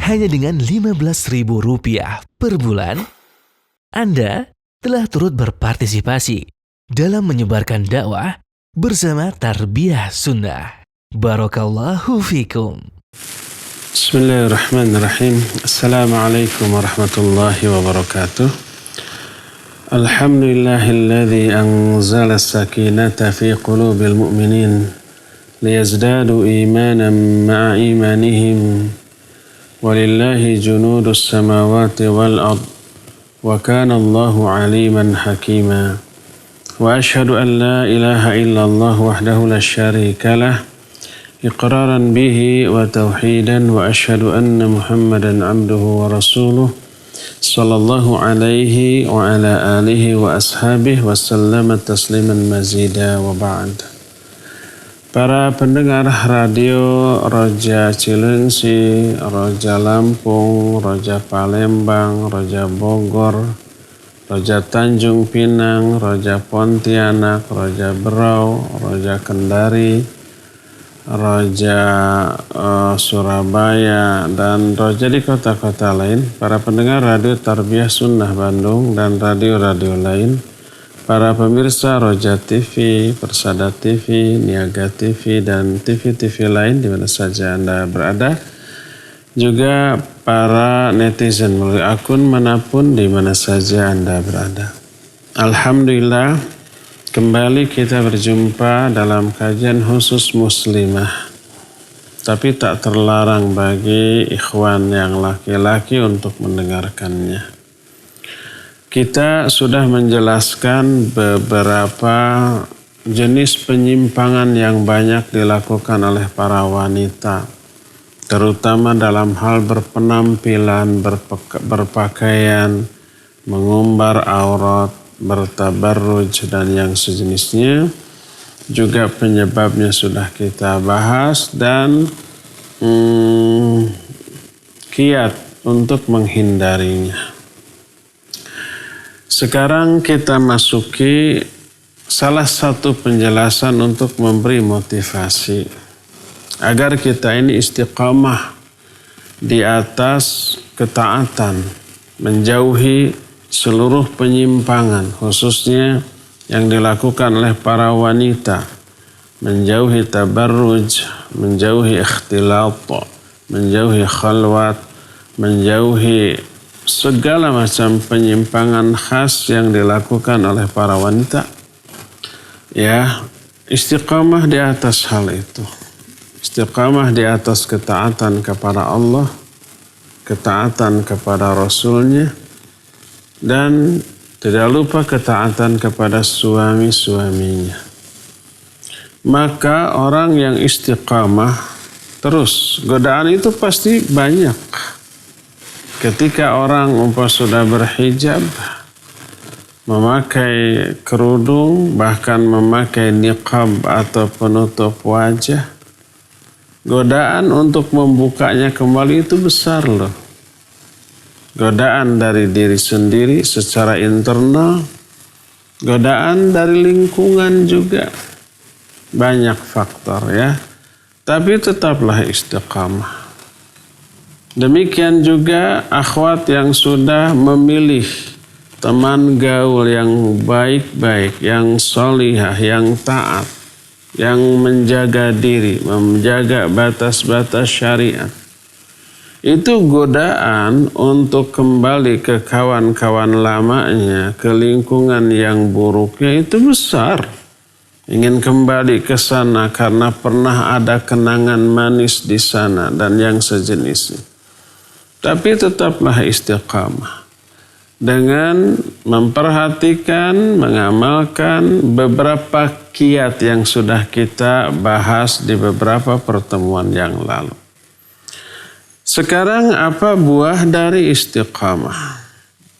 hanya dengan Rp15.000 per bulan, Anda telah turut berpartisipasi dalam menyebarkan dakwah bersama Tarbiyah Sunnah. Barakallahu fikum. Bismillahirrahmanirrahim. Assalamualaikum warahmatullahi wabarakatuh. Alhamdulillahilladzi anzala as-sakinata fi qulubil mu'minin liyazdadu imanan ma'a imanihim. Walillahi junudus samawati wal ard. Wa kana Allahu aliman hakima. Wa ashhadu an la ilaha illallah wahdahu la syarika lah. إقرارا به وتوحيدا وأشهد أن محمدا عبده ورسوله صلى الله عليه وعلى آله وأصحابه وسلم تسليما مزيدا وبعد. Para pendengar radio Roja Cilengsi, Roja Lampung, Roja Palembang, Roja Bogor, Roja Tanjung Pinang, Roja Pontianak, Roja Berau, Roja Kendari, Roja Surabaya, dan Roja di kota-kota lain, para pendengar radio Tarbiyah Sunnah Bandung dan radio-radio lain, para pemirsa Roja TV, Persada TV, Niaga TV, dan TV-TV lain di mana saja Anda berada, juga para netizen melalui akun manapun di mana saja Anda berada. Alhamdulillah, kembali kita berjumpa dalam kajian khusus muslimah. Tapi tak terlarang bagi ikhwan yang laki-laki untuk mendengarkannya. Kita sudah menjelaskan beberapa jenis penyimpangan yang banyak dilakukan oleh para wanita, terutama dalam hal berpenampilan, berpakaian, mengumbar aurat, bertabarruj dan yang sejenisnya. Juga penyebabnya sudah kita bahas dan kiat untuk menghindarinya. Sekarang kita masuki salah satu penjelasan untuk memberi motivasi agar kita ini istiqamah di atas ketaatan, menjauhi seluruh penyimpangan, khususnya yang dilakukan oleh para wanita, menjauhi tabarruj, menjauhi ikhtilat, menjauhi khalwat, menjauhi segala macam penyimpangan khas yang dilakukan oleh para wanita. Ya, istiqamah di atas hal itu. Istiqamah di atas ketaatan kepada Allah, ketaatan kepada Rasulnya, dan tidak lupa ketaatan kepada suami-suaminya. Maka orang yang istiqamah terus, godaan itu pasti banyak. Ketika orang sudah berhijab, memakai kerudung, bahkan memakai niqab atau penutup wajah, godaan untuk membukanya kembali itu besar loh. Godaan dari diri sendiri secara internal, godaan dari lingkungan juga. Banyak faktor ya. Tapi tetaplah istiqamah. Demikian juga akhwat yang sudah memilih teman gaul yang baik-baik, yang solihah, yang taat, yang menjaga diri, menjaga batas-batas syariat. Itu godaan untuk kembali ke kawan-kawan lamanya, ke lingkungan yang buruknya itu besar. Ingin kembali ke sana karena pernah ada kenangan manis di sana dan yang sejenisnya. Tapi tetaplah istiqamah dengan memperhatikan, mengamalkan beberapa kiat yang sudah kita bahas di beberapa pertemuan yang lalu. Sekarang apa buah dari istiqamah?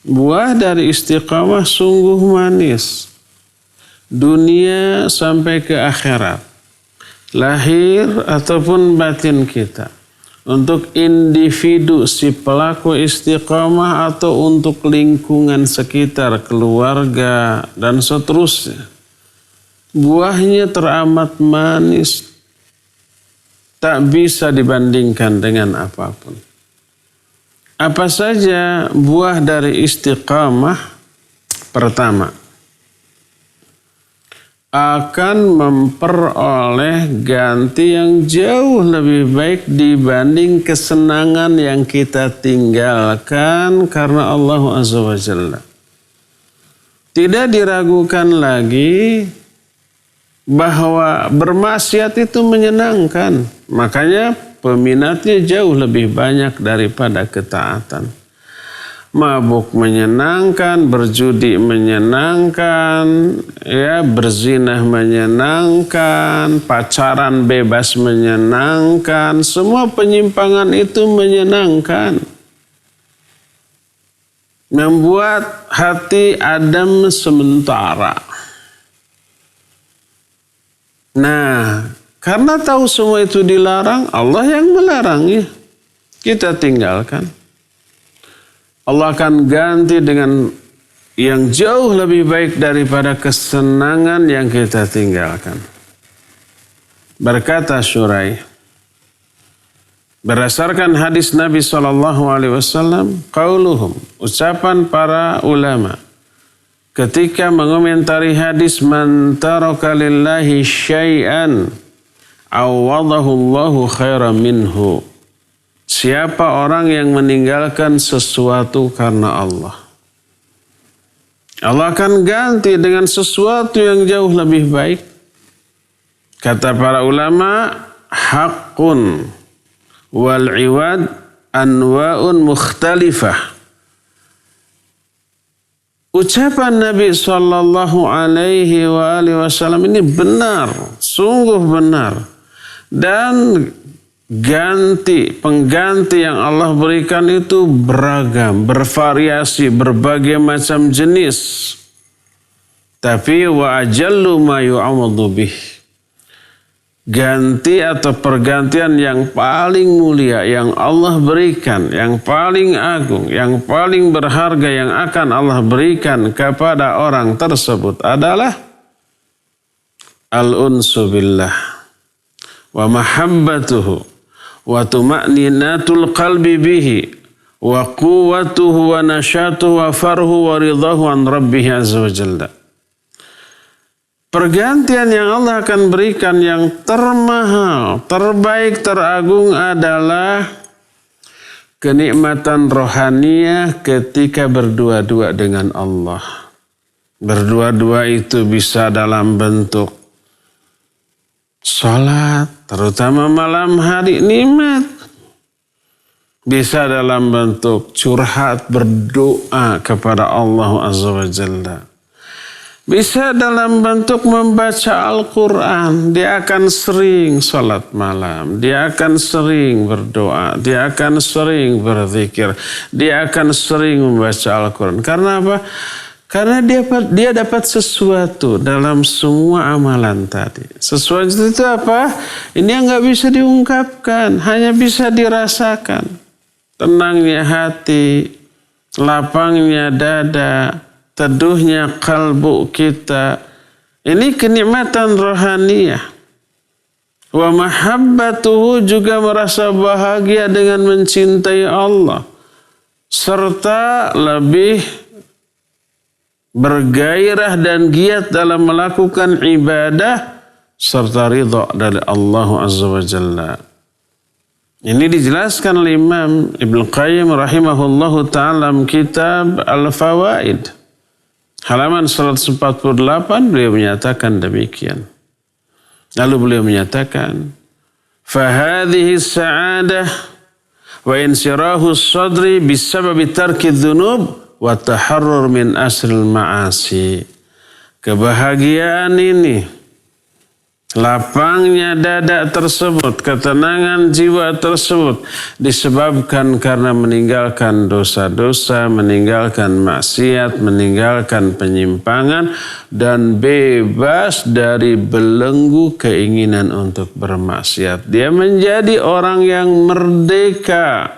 Buah dari istiqamah sungguh manis. Dunia sampai ke akhirat. Lahir ataupun batin kita. Untuk individu si pelaku istiqamah atau untuk lingkungan sekitar, keluarga, dan seterusnya. Buahnya teramat manis. Tak bisa dibandingkan dengan apapun. Apa saja buah dari istiqamah? Pertama, akan memperoleh ganti yang jauh lebih baik dibanding kesenangan yang kita tinggalkan karena Allah Azza wa Jalla. Tidak diragukan lagi bahwa bermaksiat itu menyenangkan. Makanya peminatnya jauh lebih banyak daripada ketaatan. Mabuk menyenangkan, berjudi menyenangkan, ya, berzinah menyenangkan, pacaran bebas menyenangkan, semua penyimpangan itu menyenangkan. Membuat hati adem sementara. Nah, karena tahu semua itu dilarang, Allah yang melarangnya. Kita tinggalkan. Allah akan ganti dengan yang jauh lebih baik daripada kesenangan yang kita tinggalkan. Berkata Syurai, berdasarkan hadis Nabi SAW, qauluhum, ucapan para ulama, ketika mengomentari hadis man taraka lillahi syai'an awadahu Allahu khairan minhu. Siapa orang yang meninggalkan sesuatu karena Allah, Allah akan ganti dengan sesuatu yang jauh lebih baik. Kata para ulama, haqqun wal iwad anwa'un mukhtalifah. Ucapan Nabi Sallallahu Alaihi Wasallam ini benar, sungguh benar. Dan pengganti yang Allah berikan itu beragam, bervariasi, berbagai macam jenis. Tapi wa ajallu ma yu'awwadhu bih. Ganti atau pergantian yang paling mulia yang Allah berikan, yang paling agung, yang paling berharga yang akan Allah berikan kepada orang tersebut adalah al-unsu billah wa mahabbatuhu wa tuma'ninatul qalbi bihi wa quwwatuhu wa nasyatuhu wa farhu wa ridahu an rabbih azza wa jalla. Pergantian yang Allah akan berikan yang termahal, terbaik, teragung adalah kenikmatan rohaniah ketika berdua-dua dengan Allah. Berdua-dua itu bisa dalam bentuk salat, terutama malam hari, nikmat. Bisa dalam bentuk curhat, berdoa kepada Allah Azza wa Jalla. Bisa dalam bentuk membaca Al-Quran. Dia akan sering salat malam. Dia akan sering berdoa. Dia akan sering berzikir. Dia akan sering membaca Al-Quran. Karena apa? Karena dia dapat sesuatu dalam semua amalan tadi. Sesuatu itu apa? Ini yang gak bisa diungkapkan. Hanya bisa dirasakan. Tenangnya hati. Lapangnya dada. Teduhnya kalbu kita. Ini kenikmatan rohaniyah. Wa mahabbatuhu, juga merasa bahagia dengan mencintai Allah. Serta lebih bergairah dan giat dalam melakukan ibadah serta ridha dari Allah Azza wa Jalla. Ini dijelaskan oleh Imam Ibnu Qayyim rahimahullahu ta'ala dalam kitab Al-Fawaid. Halaman 148 beliau menyatakan demikian. Lalu beliau menyatakan, "Fahadhihi sa'adah wa insirahu sadri bisababi tarki dzunub wa taharrur min asril ma'asi." Kebahagiaan ini, lapangnya dada tersebut, ketenangan jiwa tersebut disebabkan karena meninggalkan dosa-dosa, meninggalkan maksiat, meninggalkan penyimpangan, dan bebas dari belenggu keinginan untuk bermaksiat. Dia menjadi orang yang merdeka.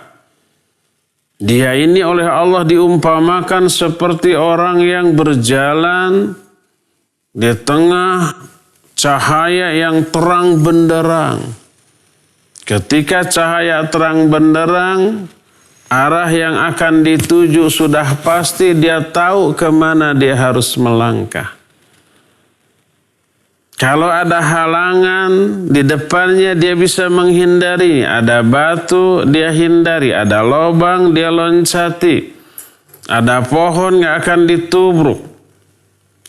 Dia ini oleh Allah diumpamakan seperti orang yang berjalan di tengah cahaya yang terang benderang. Ketika cahaya terang benderang, arah yang akan dituju sudah pasti, dia tahu kemana dia harus melangkah. Kalau ada halangan di depannya, dia bisa menghindari. Ada batu, dia hindari. Ada lubang, dia loncati. Ada pohon yang akan ditubruk.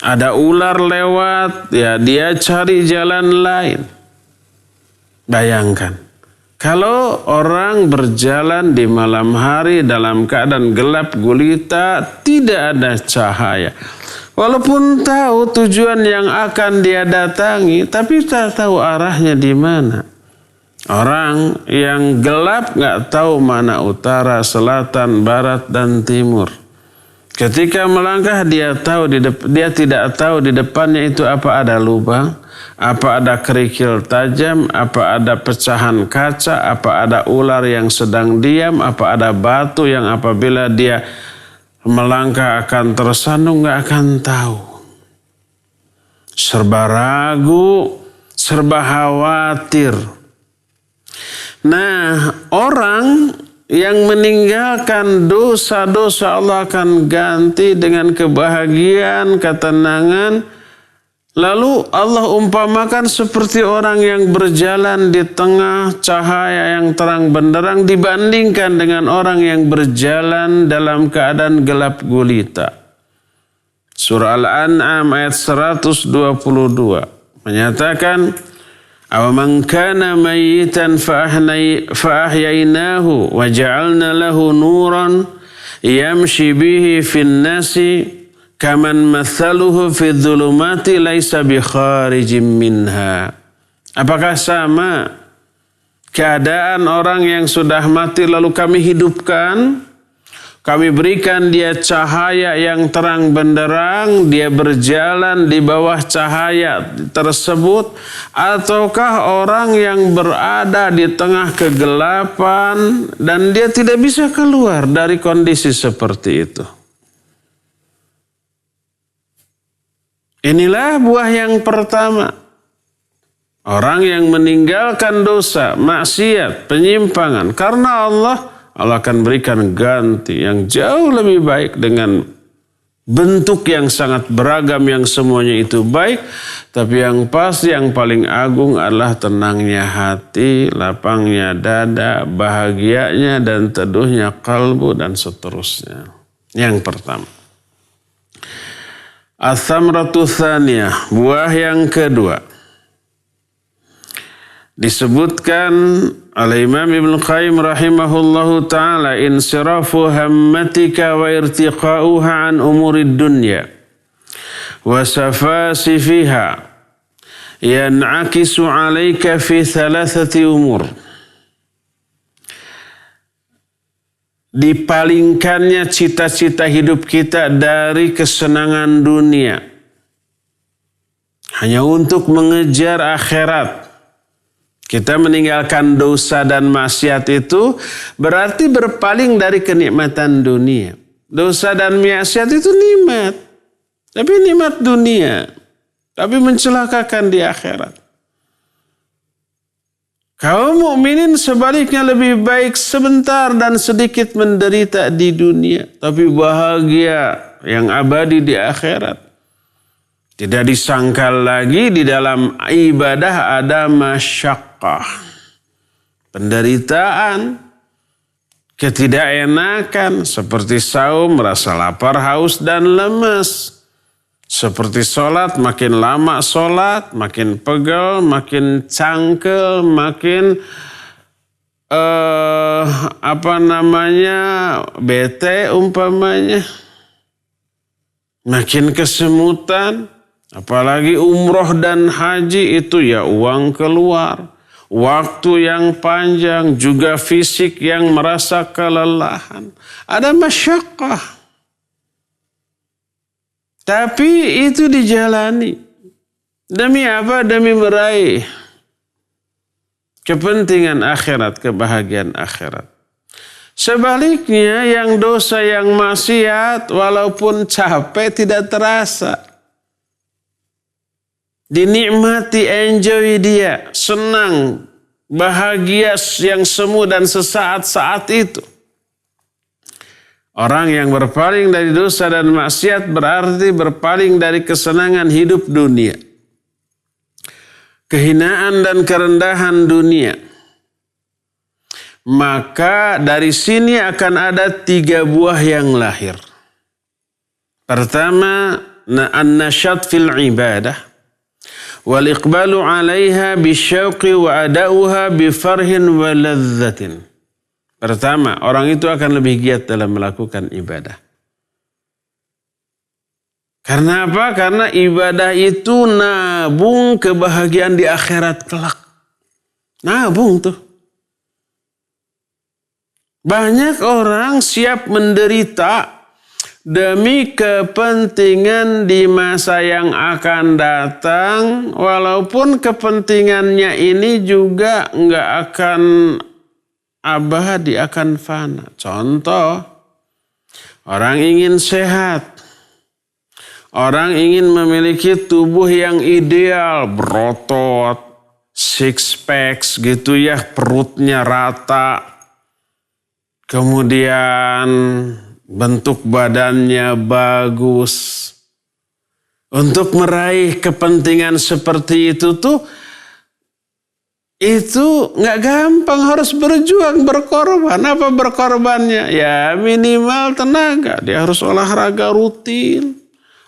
Ada ular lewat, ya dia cari jalan lain. Bayangkan, kalau orang berjalan di malam hari dalam keadaan gelap gulita, tidak ada cahaya. Walaupun tahu tujuan yang akan dia datangi, tapi tak tahu arahnya di mana. Orang yang gelap nggak tahu mana utara, selatan, barat, dan timur. Ketika melangkah dia tidak tahu di depannya itu apa ada lubang, apa ada kerikil tajam, apa ada pecahan kaca, apa ada ular yang sedang diam, apa ada batu yang apabila dia melangkah akan tersandung, nggak akan tahu. Serba ragu, serba khawatir. Nah, orang yang meninggalkan dosa-dosa Allah akan ganti dengan kebahagiaan, ketenangan. Lalu Allah umpamakan seperti orang yang berjalan di tengah cahaya yang terang benderang dibandingkan dengan orang yang berjalan dalam keadaan gelap gulita. Surah Al-An'am ayat 122 menyatakan, "Awaman kana mayyitan fa'ahyainahu wa ja'alna lahu nuran yamshi bihi fin nasi kaman mathaluhu fi dhulumati laisa bi kharijim minha." Apakah sama keadaan orang yang sudah mati lalu kami hidupkan? Kami berikan dia cahaya yang terang benderang, dia berjalan di bawah cahaya tersebut, ataukah orang yang berada di tengah kegelapan dan dia tidak bisa keluar dari kondisi seperti itu? Inilah buah yang pertama. Orang yang meninggalkan dosa, maksiat, penyimpangan karena Allah akan berikan ganti yang jauh lebih baik dengan bentuk yang sangat beragam yang semuanya itu baik. Tapi yang pasti yang paling agung adalah tenangnya hati, lapangnya dada, bahagianya dan teduhnya kalbu dan seterusnya. Yang pertama. Ats-tsamratu tsaniyah, buah yang kedua. Disebutkan oleh Imam Ibnu Qayyim rahimahullahu ta'ala, insirafu hammatika wa irtiqa'uha an umurid dunya wa safasifiha yan'akisu 'alaika fi thalathati umur. Dipalingkannya cita-cita hidup kita dari kesenangan dunia hanya untuk mengejar akhirat. Kita meninggalkan dosa dan maksiat itu berarti berpaling dari kenikmatan dunia. Dosa dan maksiat itu nikmat, tapi nikmat dunia, tapi mencelakakan di akhirat. Kaum mukminin sebaliknya lebih baik sebentar dan sedikit menderita di dunia, tapi bahagia yang abadi di akhirat. Tidak disangkal lagi di dalam ibadah ada masyaqqah, penderitaan, ketidakenakan seperti saum, rasa lapar, haus dan lemas. Seperti sholat, makin lama sholat, makin pegel, makin cangkel, makin bete umpamanya, makin kesemutan. Apalagi umroh dan haji itu ya uang keluar, waktu yang panjang, juga fisik yang merasa kelelahan. Ada masyaqqah. Tapi itu dijalani. Demi apa? Demi meraih kepentingan akhirat, kebahagiaan akhirat. Sebaliknya yang dosa, yang maksiat, walaupun capek tidak terasa. Dinikmati, enjoy dia, senang, bahagia yang semu dan sesaat-saat itu. Orang yang berpaling dari dosa dan maksiat berarti berpaling dari kesenangan hidup dunia. Kehinaan dan kerendahan dunia. Maka dari sini akan ada 3 buah yang lahir. Pertama, an-nasyat fil ibadah. Wal iqbalu 'alaiha bisyauqi wa ada'uha bifarhin wa ladzatin. Pertama, orang itu akan lebih giat dalam melakukan ibadah. Karena apa? Karena ibadah itu nabung kebahagiaan di akhirat kelak. Nabung tuh. Banyak orang siap menderita demi kepentingan di masa yang akan datang, walaupun kepentingannya ini juga nggak akan abadi, akan fana. Contoh, orang ingin sehat, orang ingin memiliki tubuh yang ideal, berotot, six packs gitu ya, perutnya rata, kemudian bentuk badannya bagus. Untuk meraih kepentingan seperti itu tuh, itu nggak gampang, harus berjuang, berkorban. Apa berkorbannya? Ya minimal tenaga. Dia harus olahraga rutin,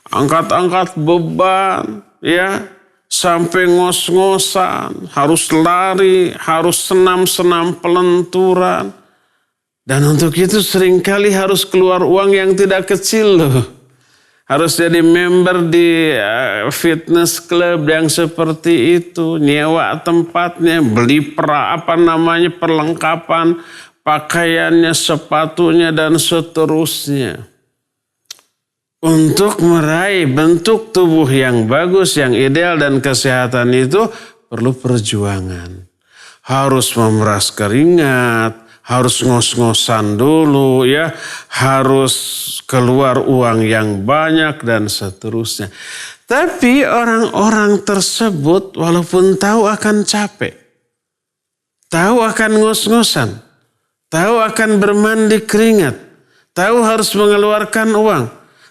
angkat-angkat beban, ya sampai ngos-ngosan, harus lari, harus senam-senam pelenturan. Dan untuk itu seringkali harus keluar uang yang tidak kecil loh. Harus jadi member di fitness club yang seperti itu, nyewa tempatnya, beli perlengkapan, pakaiannya, sepatunya dan seterusnya. Untuk meraih bentuk tubuh yang bagus, yang ideal dan kesehatan itu perlu perjuangan. Harus memeras keringat, harus ngos-ngosan dulu ya, harus keluar uang yang banyak dan seterusnya. Tapi orang-orang tersebut walaupun tahu akan capek, tahu akan ngos-ngosan, tahu akan bermandi keringat, tahu harus mengeluarkan uang,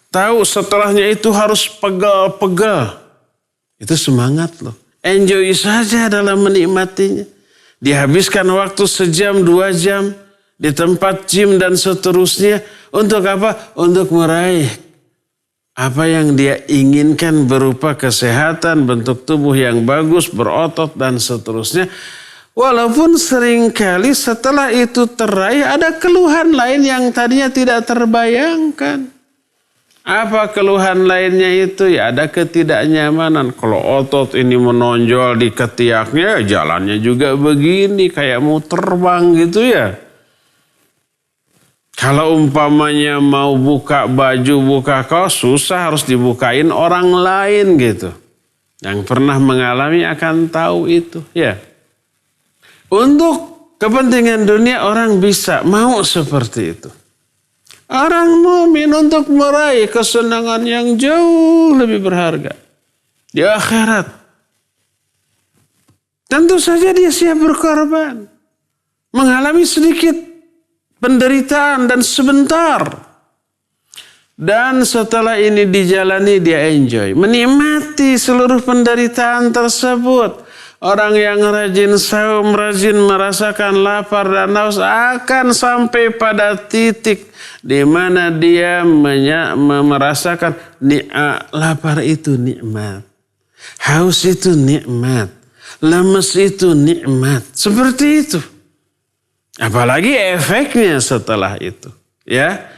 tahu setelahnya itu harus pegal-pegal. Itu semangat loh. Enjoy saja dalam menikmatinya. Dihabiskan waktu sejam, 2 jam di tempat gym dan seterusnya. Untuk apa? Untuk meraih apa yang dia inginkan berupa kesehatan, bentuk tubuh yang bagus, berotot dan seterusnya. Walaupun seringkali setelah itu teraih ada keluhan lain yang tadinya tidak terbayangkan. Apa keluhan lainnya itu? Ya ada ketidaknyamanan. Kalau otot ini menonjol di ketiaknya, jalannya juga begini, kayak mau terbang gitu ya. Kalau umpamanya mau buka baju, buka kaos, susah, harus dibukain orang lain gitu. Yang pernah mengalami akan tahu itu ya. Untuk kepentingan dunia orang bisa mau seperti itu. Orang mukmin untuk meraih kesenangan yang jauh lebih berharga di akhirat, tentu saja dia siap berkorban, mengalami sedikit penderitaan dan sebentar, dan setelah ini dijalani dia enjoy, menikmati seluruh penderitaan tersebut. Orang yang rajin saum, rajin merasakan lapar dan haus akan sampai pada titik di mana dia merasakan lapar itu nikmat, haus itu nikmat, lemes itu nikmat. Seperti itu. Apalagi efeknya setelah itu. Ya,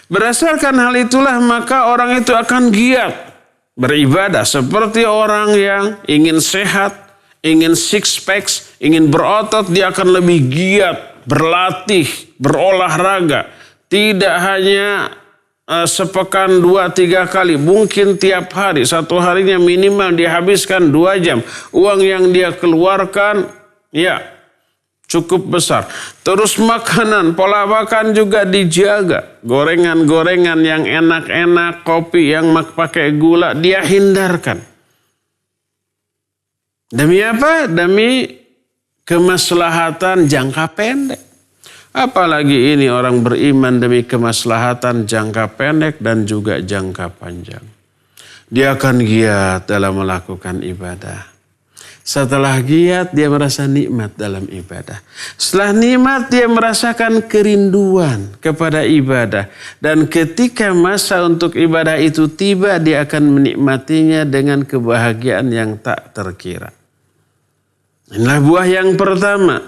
berdasarkan hal itulah maka orang itu akan giat beribadah seperti orang yang ingin sehat, ingin six packs, ingin berotot, dia akan lebih giat berlatih, berolahraga. Tidak hanya sepekan 2-3 kali, mungkin tiap hari. Satu harinya minimal dihabiskan 2 jam. Uang yang dia keluarkan ya cukup besar. Terus makanan, pola makan juga dijaga. Gorengan-gorengan yang enak-enak, kopi yang pakai gula dia hindarkan. Demi apa? Demi kemaslahatan jangka pendek. Apalagi ini orang beriman demi kemaslahatan jangka pendek dan juga jangka panjang. Dia akan giat dalam melakukan ibadah. Setelah giat, dia merasa nikmat dalam ibadah. Setelah nikmat, dia merasakan kerinduan kepada ibadah. Dan ketika masa untuk ibadah itu tiba, dia akan menikmatinya dengan kebahagiaan yang tak terkira. Inilah buah yang pertama.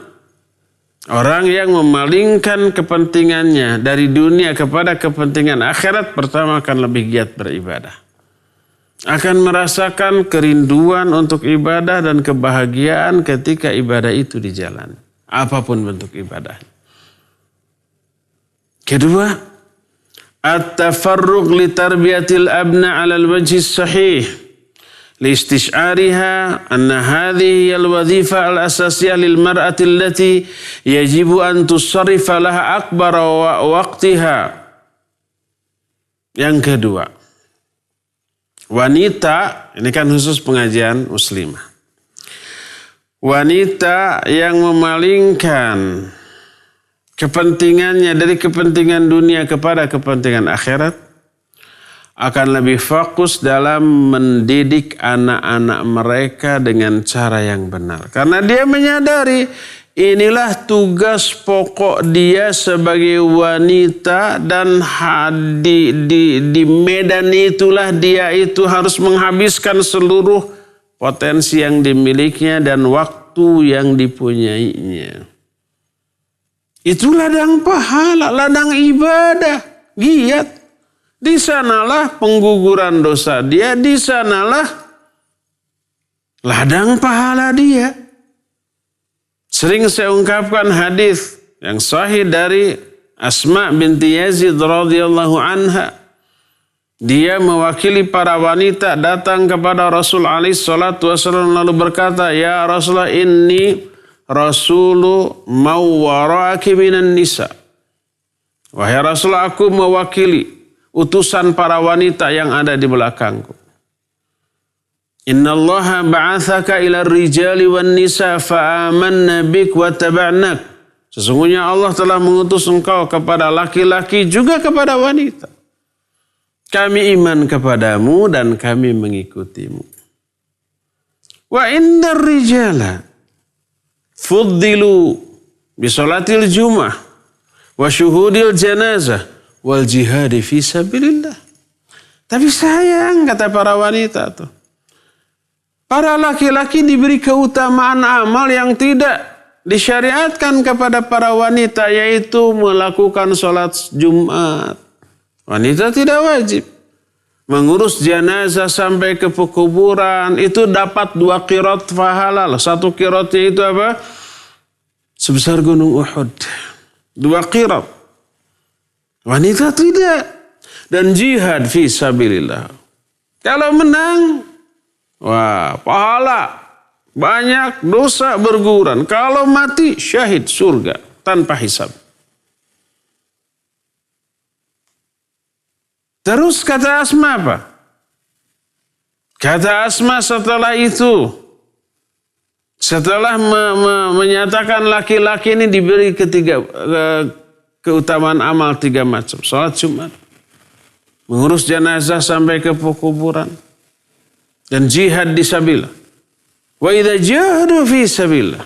Orang yang memalingkan kepentingannya dari dunia kepada kepentingan akhirat, pertama akan lebih giat beribadah. Akan merasakan kerinduan untuk ibadah dan kebahagiaan ketika ibadah itu dijalani. Apapun bentuk ibadah. Kedua, at-tafarruq li tarbiyatil abna 'ala al-wajhi sahih. Li istish'ariha anna hadhihi al-wadhifa al-asasiyah lil mar'ati allati yajibu an tusarrifa laha akbar waqtiha. Yang kedua, wanita, ini kan khusus pengajian muslimah. Wanita yang memalingkan kepentingannya dari kepentingan dunia kepada kepentingan akhirat akan lebih fokus dalam mendidik anak-anak mereka dengan cara yang benar. Karena dia menyadari inilah tugas pokok dia sebagai wanita dan di medan itulah dia itu harus menghabiskan seluruh potensi yang dimilikinya dan waktu yang dipunyainya. Itu ladang pahala, ladang ibadah, giat. Di sanalah pengguguran dosa dia, di sanalah ladang pahala dia. Sering saya ungkapkan hadis yang sahih dari Asma binti Yazid radhiyallahu anha. Dia mewakili para wanita datang kepada Rasul alaihi salatu wasallam lalu berkata, "Ya Rasulullah, inni rasulu mawwaraki minan nisa." Wahai Rasulullah, aku mewakili utusan para wanita yang ada di belakangku. Inna Allaha ba'athaka ila rijali wan nisa fa'amanna bik wa taba'nak. Sesungguhnya Allah telah mengutus engkau kepada laki-laki juga kepada wanita. Kami iman kepadamu dan kami mengikutimu. Wa inna rijala fuddilu bisolatil jum'ah wa syuhudil janazah wal jihadi fi sabilillah. Tapi sayang, kata para wanita tuh, para laki-laki diberi keutamaan amal yang tidak disyariatkan kepada para wanita, yaitu melakukan sholat Jumat. Wanita tidak wajib mengurus jenazah sampai ke kuburan, itu dapat 2 qirat pahala. 1 qiratnya itu apa? Sebesar gunung Uhud. 2 qirat. Wanita tidak. Dan jihad fi sabilillah. Kalau menang, wah, pahala banyak, dosa berguguran. Kalau mati, syahid surga tanpa hisab. Terus kata Asma apa? Kata Asma setelah itu, setelah menyatakan laki-laki ini diberi keutamaan amal 3 macam. Salat Jumat, mengurus jenazah sampai ke kuburan, dan jihad di sabilillah. Wa idza jahadu fi sabilillah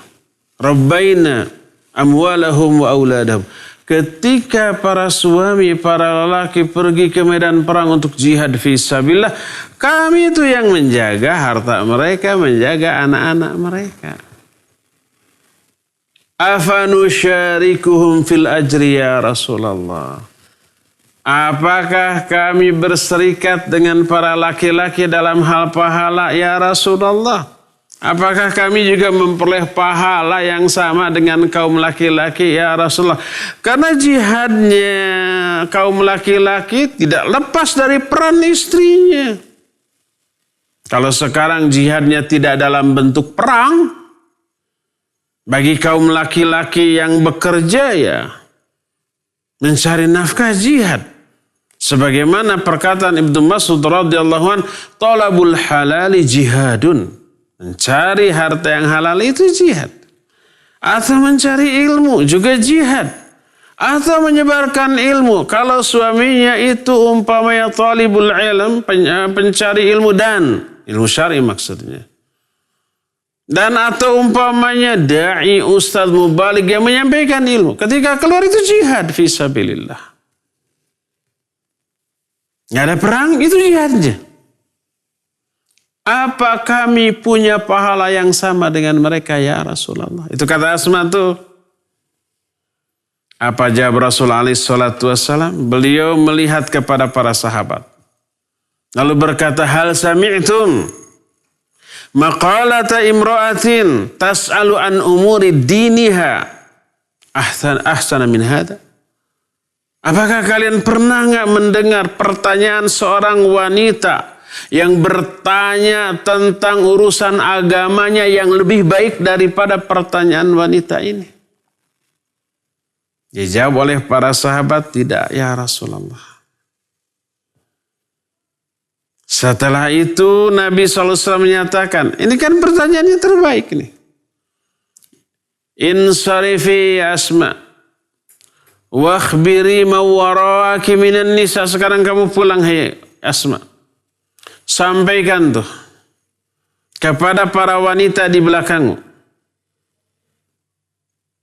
rabbaina amwalahum wa auladahum. Ketika para suami, para lelaki pergi ke medan perang untuk jihad fi sabilillah, kami itu yang menjaga harta mereka, menjaga anak-anak mereka. Afanusyarikuhum fil ajri ya Rasulullah. Apakah kami berserikat dengan para laki-laki dalam hal pahala ya Rasulullah? Apakah kami juga memperoleh pahala yang sama dengan kaum laki-laki ya Rasulullah? Karena jihadnya kaum laki-laki tidak lepas dari peran istrinya. Kalau sekarang jihadnya tidak dalam bentuk perang, bagi kaum laki-laki yang bekerja ya mencari nafkah jihad. Sebagaimana perkataan Ibnu Mas'ud radhiyallahu anhu, talabul halali jihadun. Mencari harta yang halal itu jihad. Atau mencari ilmu juga jihad. Atau menyebarkan ilmu. Kalau suaminya itu umpamanya talibul ilm, pencari ilmu dan ilmu syar'i maksudnya. Dan atau umpamanya da'i ustadz mubaligh yang menyampaikan ilmu. Ketika keluar itu jihad fisabilillah. Nggak ada perang, itu jihadnya. Apa kami punya pahala yang sama dengan mereka ya Rasulullah? Itu kata Asma tuh. Apa jawab Rasul alaihi salatu wassalam? Beliau melihat kepada para sahabat. Lalu berkata, hal sami'tum maqalata imra'atin tas'alu an umuri diniha ahsana min hada? Apakah kalian pernah nggak mendengar pertanyaan seorang wanita yang bertanya tentang urusan agamanya yang lebih baik daripada pertanyaan wanita ini? Dijawab oleh para sahabat, tidak ya Rasulullah. Setelah itu Nabi SAW menyatakan, ini kan pertanyaannya terbaik nih. Insarifi Asma, wakhbiri mawaraki minan nisa. Sekarang kamu pulang hai Asma. Sampaikan tuh kepada para wanita di belakangmu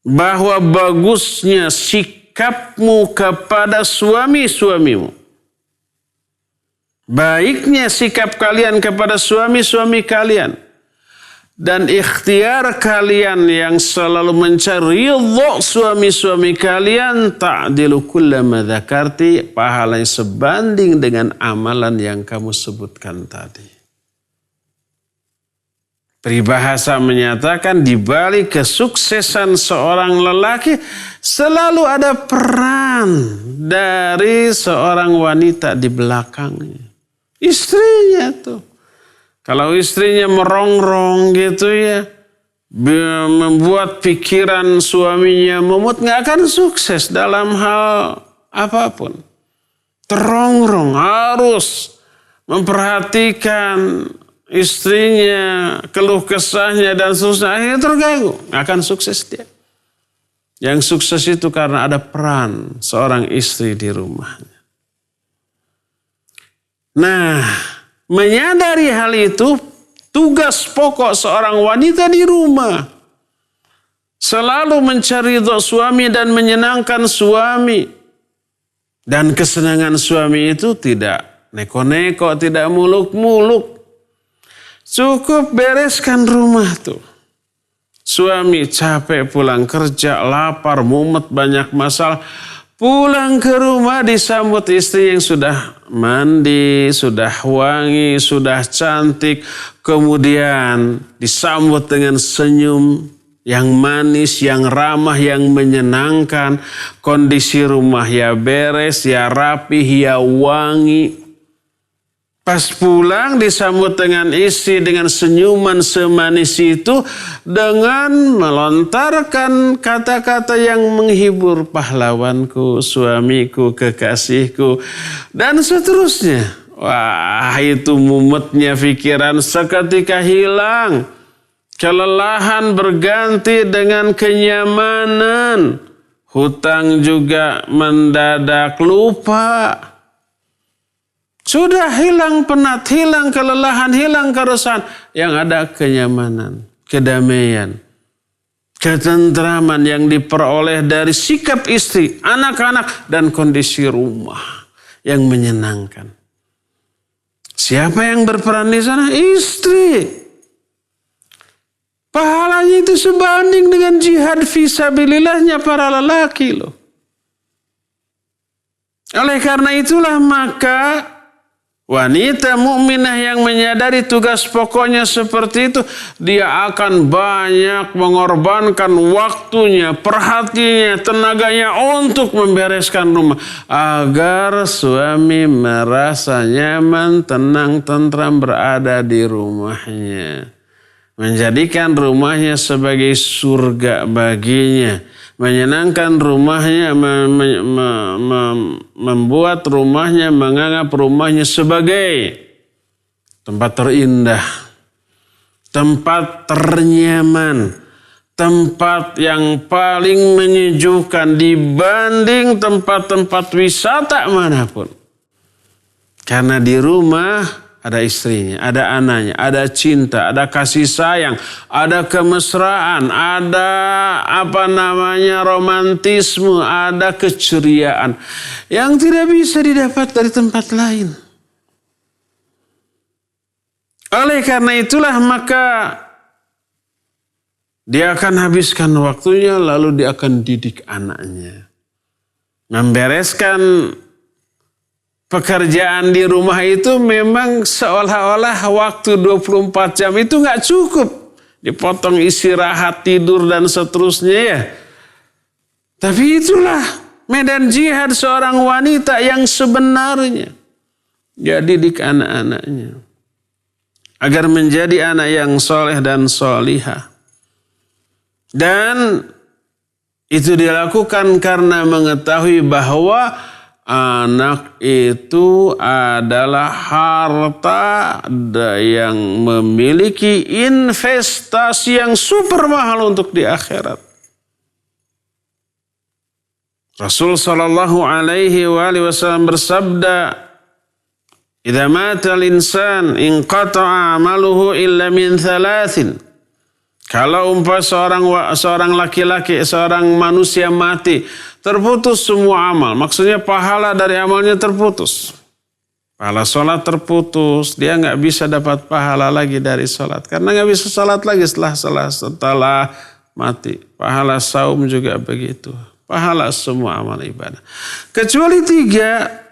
bahwa bagusnya sikapmu kepada suami-suamimu. Baiknya sikap kalian kepada suami-suami kalian. Dan ikhtiar kalian yang selalu mencari ridha suami-suami kalian ta'dilu kullama dzakarti, pahalanya sebanding dengan amalan yang kamu sebutkan tadi. Peribahasa menyatakan di balik kesuksesan seorang lelaki selalu ada peran dari seorang wanita di belakangnya. Istrinya tuh. Kalau istrinya merongrong gitu ya, membuat pikiran suaminya memut, nggak akan sukses dalam hal apapun. Terongrong, harus memperhatikan istrinya, keluh kesahnya dan susah, akhirnya terganggu. Nggak akan sukses dia. Yang sukses itu karena ada peran seorang istri di rumahnya. Nah, menyadari hal itu, tugas pokok seorang wanita di rumah. Selalu mencari ridha suami dan menyenangkan suami. Dan kesenangan suami itu tidak neko-neko, tidak muluk-muluk. Cukup bereskan rumah tuh. Suami capek pulang kerja, lapar, mumet, banyak masalah. Pulang ke rumah disambut istri yang sudah mandi, sudah wangi, sudah cantik. Kemudian disambut dengan senyum yang manis, yang ramah, yang menyenangkan. Kondisi rumah ya beres, ya rapi, ya wangi. Pas pulang disambut dengan istri dengan senyuman semanis itu, dengan melontarkan kata-kata yang menghibur, pahlawanku, suamiku, kekasihku, dan seterusnya. Wah, itu mumetnya pikiran seketika hilang. Kelelahan berganti dengan kenyamanan. Hutang juga mendadak lupa. Sudah hilang penat, hilang kelelahan, hilang keresahan. Yang ada kenyamanan, kedamaian, ketentraman yang diperoleh dari sikap istri, anak-anak, dan kondisi rumah yang menyenangkan. Siapa yang berperan di sana? Istri. Pahalanya itu sebanding dengan jihad fisabilillahnya para lelaki loh. Oleh karena itulah maka wanita mukminah yang menyadari tugas pokoknya seperti itu, dia akan banyak mengorbankan waktunya, perhatiannya, tenaganya untuk membereskan rumah agar suami merasa nyaman, tenang, tentram berada di rumahnya. Menjadikan rumahnya sebagai surga baginya. Menyenangkan rumahnya, membuat rumahnya, menganggap rumahnya sebagai tempat terindah, tempat ternyaman, tempat yang paling menyejukkan dibanding tempat-tempat wisata manapun. Karena di rumah ada istrinya, ada anaknya, ada cinta, ada kasih sayang, ada kemesraan, ada romantisme, ada keceriaan yang tidak bisa didapat dari tempat lain. Oleh karena itulah maka dia akan habiskan waktunya, lalu dia akan didik anaknya. Membereskan pekerjaan di rumah itu memang seolah-olah waktu 24 jam itu nggak cukup. Dipotong istirahat, tidur, dan seterusnya ya. Tapi itulah medan jihad seorang wanita yang sebenarnya. Dia didik anak-anaknya agar menjadi anak yang soleh dan solihah. Dan itu dilakukan karena mengetahui bahwa anak itu adalah harta yang memiliki investasi yang super mahal untuk di akhirat. Rasul sallallahu alaihi wasallam bersabda, "Idza mata al-insan inqata'a 'amaluhu illa min thalathin." Kalau seorang laki-laki, seorang manusia mati, terputus semua amal. Maksudnya pahala dari amalnya terputus. Pahala sholat terputus. Dia nggak bisa dapat pahala lagi dari sholat. Karena nggak bisa sholat lagi setelah mati. Pahala saum juga begitu. Pahala semua amal ibadah. Kecuali 3.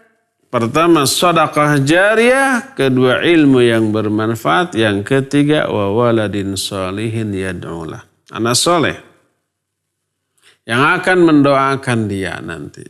Pertama, sedekah jariyah. Kedua, ilmu yang bermanfaat. Yang ketiga, wa waladin sholihin yad'ulah. Anak soleh yang akan mendoakan dia nanti.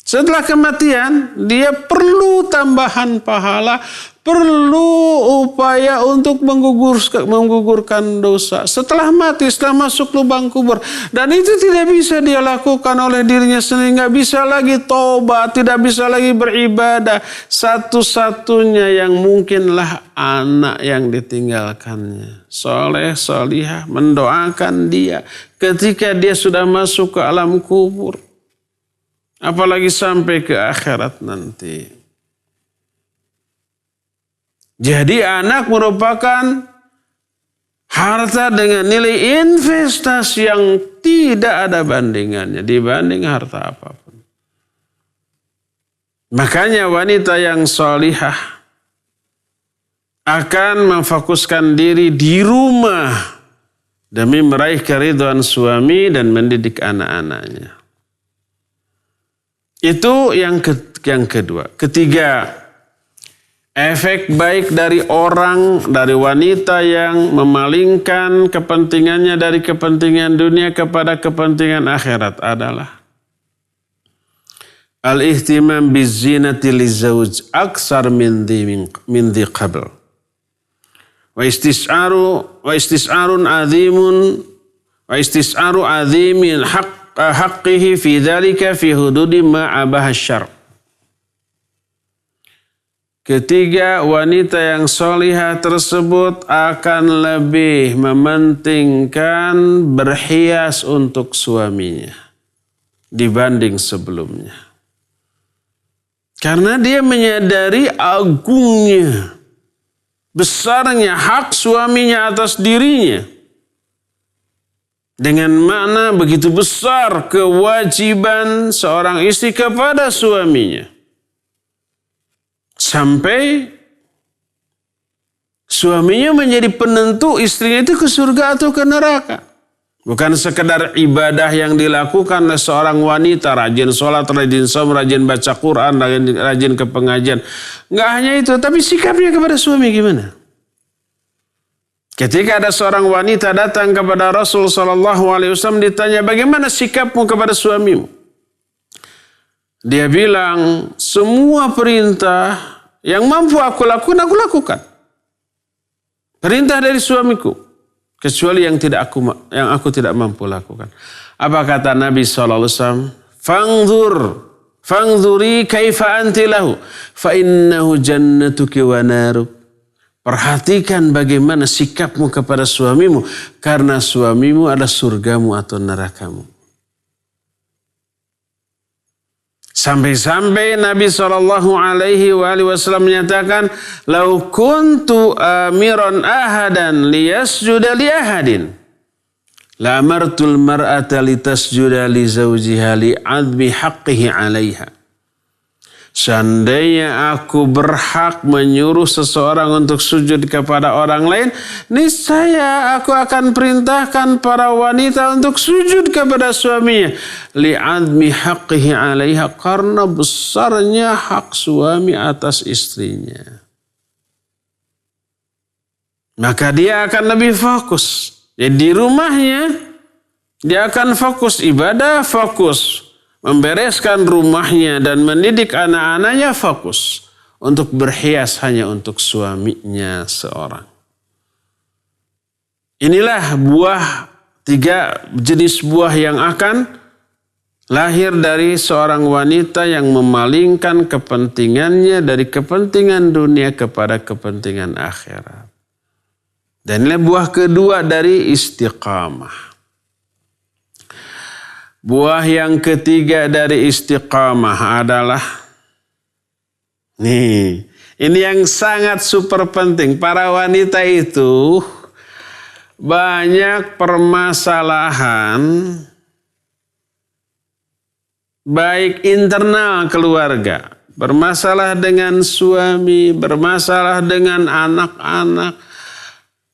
Setelah kematian, dia perlu tambahan pahala, perlu upaya untuk menggugurkan dosa. Setelah mati, setelah masuk lubang kubur. Dan itu tidak bisa dia lakukan oleh dirinya sendiri. Nggak bisa lagi tobat, tidak bisa lagi beribadah. Satu-satunya yang mungkinlah anak yang ditinggalkannya. Soleh, solihah, mendoakan dia ketika dia sudah masuk ke alam kubur. Apalagi sampai ke akhirat nanti. Jadi anak merupakan harta dengan nilai investasi yang tidak ada bandingannya dibanding harta apapun. Makanya wanita yang solihah akan memfokuskan diri di rumah demi meraih keridhaan suami dan mendidik anak-anaknya. Itu yang kedua. Ketiga, efek baik dari wanita yang memalingkan kepentingannya dari kepentingan dunia kepada kepentingan akhirat adalah al-ihtimam bizinati lizawj aksar min dhi qabl. Wa istis'arun azimin haqqihi fi dzalika fi hududi ma abaha syar'. Ketiga, wanita yang solihah tersebut akan lebih mementingkan berhias untuk suaminya dibanding sebelumnya. Karena dia menyadari agungnya, besarnya hak suaminya atas dirinya. Dengan makna begitu besar kewajiban seorang istri kepada suaminya. Sampai suaminya menjadi penentu istrinya itu ke surga atau ke neraka. Bukan sekedar ibadah yang dilakukan oleh seorang wanita, rajin sholat, rajin saum, rajin baca Quran, rajin ke pengajian. Nggak hanya itu, tapi sikapnya kepada suami gimana? Ketika ada seorang wanita datang kepada Rasul SAW ditanya, bagaimana sikapmu kepada suamimu? Dia bilang, semua perintah yang mampu aku lakukan. Perintah dari suamiku, kecuali yang aku tidak mampu lakukan. Apa kata Nabi SAW? Fangzuri kaifa anti lahu, fa innahu jannatuki wa naruk. Perhatikan bagaimana sikapmu kepada suamimu, karena suamimu adalah surgamu atau nerakamu. Sampai-sampai Nabi SAW menyatakan, "Lau kuntu amiran ahadan liyasjuda li ahadin, la amartul mar'ata litasjuda li zawjiha li'admi haqqihi 'alaiha." Seandainya aku berhak menyuruh seseorang untuk sujud kepada orang lain, niscaya aku akan perintahkan para wanita untuk sujud kepada suaminya. Li'admi haqqihi 'alaiha, karena besarnya hak suami atas istrinya. Maka dia akan lebih fokus. Jadi di rumahnya dia akan fokus ibadah, fokus membereskan rumahnya dan mendidik anak-anaknya, fokus untuk berhias hanya untuk suaminya seorang. Inilah tiga jenis buah yang akan lahir dari seorang wanita yang memalingkan kepentingannya dari kepentingan dunia kepada kepentingan akhirat. Dan inilah buah kedua dari istiqamah. Buah yang ketiga dari istiqamah adalah, ini yang sangat super penting. Para wanita itu banyak permasalahan, baik internal keluarga, bermasalah dengan suami, bermasalah dengan anak-anak,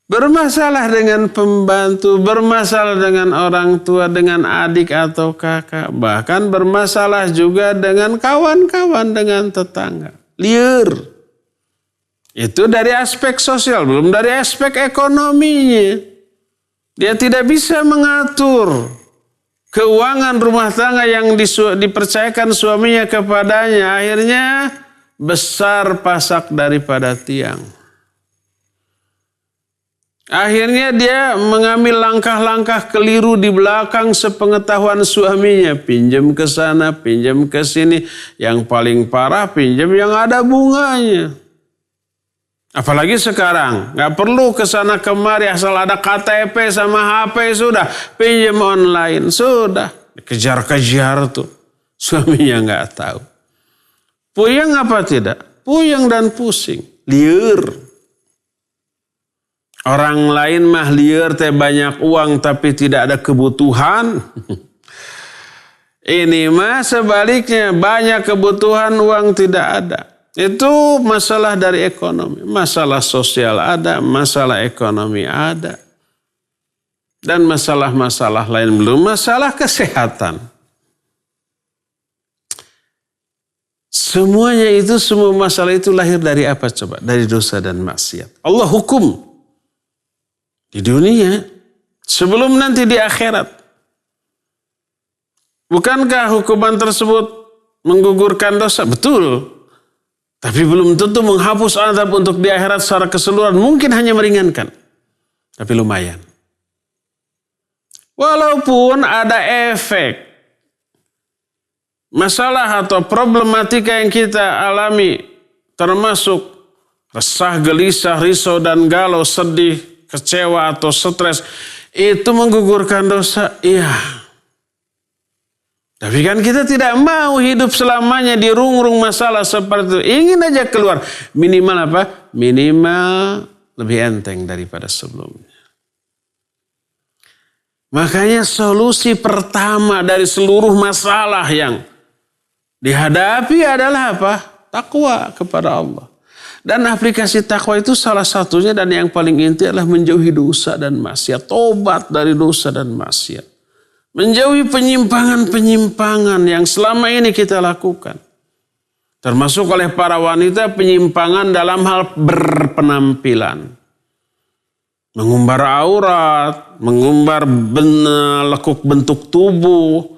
bermasalah dengan pembantu, bermasalah dengan orang tua, dengan adik atau kakak. Bahkan bermasalah juga dengan kawan-kawan, dengan tetangga. Liar. Itu dari aspek sosial, belum dari aspek ekonominya. Dia tidak bisa mengatur keuangan rumah tangga yang dipercayakan suaminya kepadanya. Akhirnya besar pasak daripada tiang. Akhirnya dia mengambil langkah-langkah keliru di belakang sepengetahuan suaminya. Pinjam ke sana, pinjam ke sini. Yang paling parah pinjam yang ada bunganya. Apalagi sekarang, gak perlu ke sana kemari, asal ada KTP sama HP sudah. Pinjam online, sudah. Kejar-kejar tuh. Suaminya gak tahu. Puyeng apa tidak? Puyeng dan pusing. Liar. Orang lain mah liar teh banyak uang tapi tidak ada kebutuhan. Ini mah sebaliknya, banyak kebutuhan uang tidak ada. Itu masalah dari ekonomi. Masalah sosial ada, masalah ekonomi ada. Dan masalah-masalah lain belum, masalah kesehatan. Semuanya itu, semua masalah itu lahir dari apa coba? Dari dosa dan maksiat. Allah hukum di dunia sebelum nanti di akhirat. Bukankah hukuman tersebut menggugurkan dosa? Betul. Tapi belum tentu menghapus azab untuk di akhirat secara keseluruhan. Mungkin hanya meringankan. Tapi lumayan. Walaupun ada efek masalah atau problematika yang kita alami, termasuk resah, gelisah, risau dan galau, sedih, kecewa atau stres, itu menggugurkan dosa, iya. Tapi kan kita tidak mau hidup selamanya di rung-rung masalah seperti itu. Ingin aja keluar. Minimal apa? Minimal lebih enteng daripada sebelumnya. Makanya solusi pertama dari seluruh masalah yang dihadapi adalah apa? Takwa kepada Allah. Dan aplikasi takwa itu salah satunya dan yang paling inti adalah menjauhi dosa dan maksiat. Tobat dari dosa dan maksiat. Menjauhi penyimpangan-penyimpangan yang selama ini kita lakukan. Termasuk oleh para wanita penyimpangan dalam hal berpenampilan. Mengumbar aurat, mengumbar lekuk bentuk tubuh,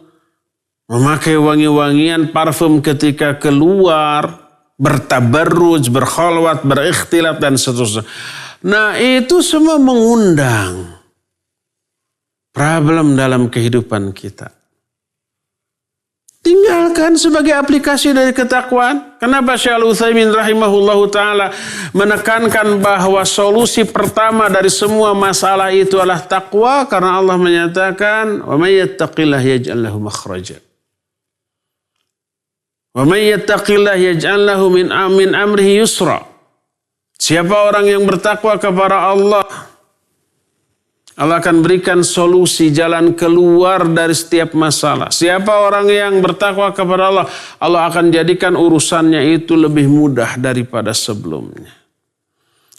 memakai wangi-wangian parfum ketika keluar, bertabarruj, berkhalwat, berikhtilat dan seterusnya. Nah, itu semua mengundang problem dalam kehidupan kita. Tinggalkan sebagai aplikasi dari ketakwaan. Kenapa Syekh Al-Utsaimin rahimahullahu ta'ala menekankan bahwa solusi pertama dari semua masalah itu adalah takwa? Karena Allah menyatakan, wa may yattaqillah yaj'al lahu makhraja. Wa may yattaqillah yaj'al lahu min amrihi yusra. Siapa orang yang bertakwa kepada Allah, Allah akan berikan solusi jalan keluar dari setiap masalah. Siapa orang yang bertakwa kepada Allah, Allah akan jadikan urusannya itu lebih mudah daripada sebelumnya.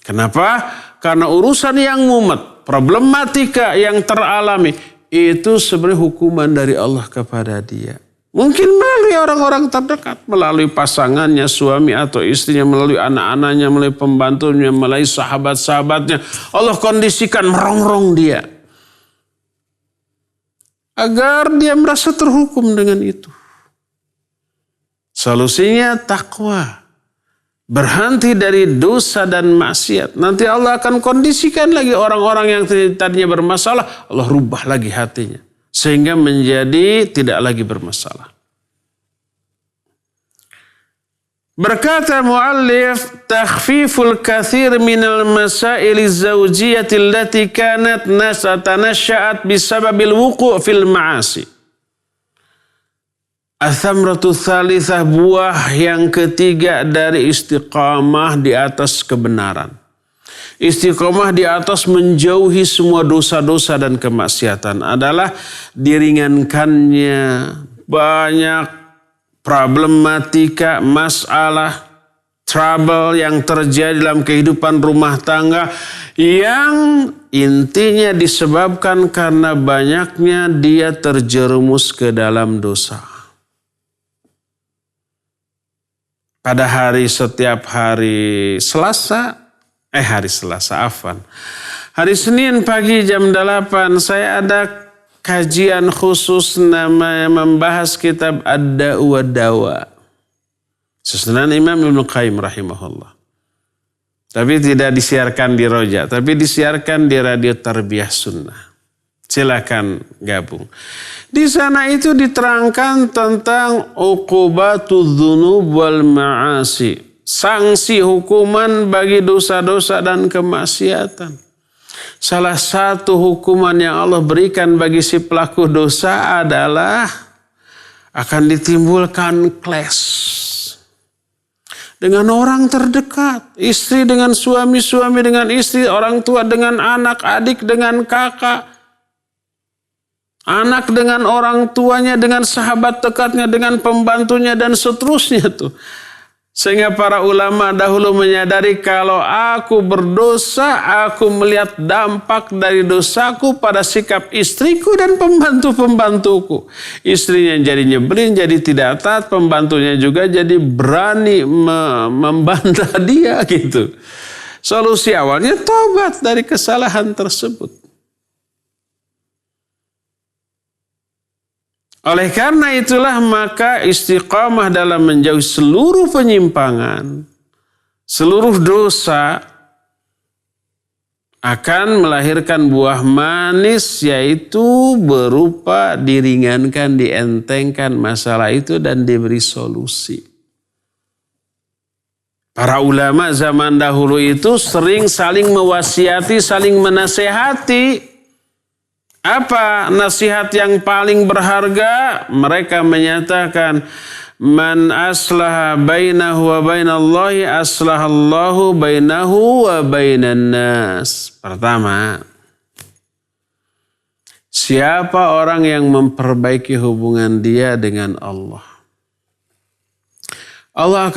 Kenapa? Karena urusan yang mumet, problematika yang teralami, itu sebenarnya hukuman dari Allah kepada dia. Mungkin melalui orang-orang terdekat, melalui pasangannya, suami atau istrinya, melalui anak-anaknya, melalui pembantunya, melalui sahabat-sahabatnya. Allah kondisikan merongrong dia. Agar dia merasa terhukum dengan itu. Solusinya takwa. Berhenti dari dosa dan maksiat. Nanti Allah akan kondisikan lagi orang-orang yang tadinya bermasalah, Allah rubah lagi hatinya. Sehingga menjadi tidak lagi bermasalah. Berkata muallif, takhfiful kathir minal masaili zawjiyati allati kanat tanasha'at bisababil wuqu' fil ma'asi. Athamratu thalithah, buah yang ketiga dari istiqamah di atas kebenaran. Istiqomah di atas menjauhi semua dosa-dosa dan kemaksiatan adalah diringankannya banyak problematika, masalah, trouble yang terjadi dalam kehidupan rumah tangga yang intinya disebabkan karena banyaknya dia terjerumus ke dalam dosa. Pada setiap hari Selasa, hari Senin pagi jam 8 saya ada kajian khusus namanya membahas kitab Ad-Da'u wad-Dawa. Susunan Imam Ibnu Qayyim rahimahullah. Tapi tidak disiarkan di Roja, tapi disiarkan di Radio Tarbiyah Sunnah. Silakan gabung. Di sana itu diterangkan tentang uqubatul dzunub wal ma'asi. Sanksi hukuman bagi dosa-dosa dan kemaksiatan. Salah satu hukuman yang Allah berikan bagi si pelaku dosa adalah akan ditimbulkan clash dengan orang terdekat. Istri dengan suami, suami dengan istri, orang tua dengan anak, adik dengan kakak, anak dengan orang tuanya, dengan sahabat dekatnya, dengan pembantunya dan seterusnya tuh. Sehingga para ulama dahulu menyadari kalau aku berdosa, aku melihat dampak dari dosaku pada sikap istriku dan pembantu-pembantuku. Istrinya jadi nyebelin, jadi tidak taat, pembantunya juga jadi berani membantah dia gitu. Solusi awalnya tobat dari kesalahan tersebut. Oleh karena itulah maka istiqamah dalam menjauhi seluruh penyimpangan, seluruh dosa akan melahirkan buah manis, yaitu berupa diringankan, dientengkan masalah itu dan diberi solusi. Para ulama zaman dahulu itu sering saling mewasiati, saling menasehati. Apa nasihat yang paling berharga? Mereka menyatakan, man aslaha bainahu wa bainallahi aslahallahu bainahu wa bainan nas. Pertama, siapa orang yang memperbaiki hubungan dia dengan Allah, Allah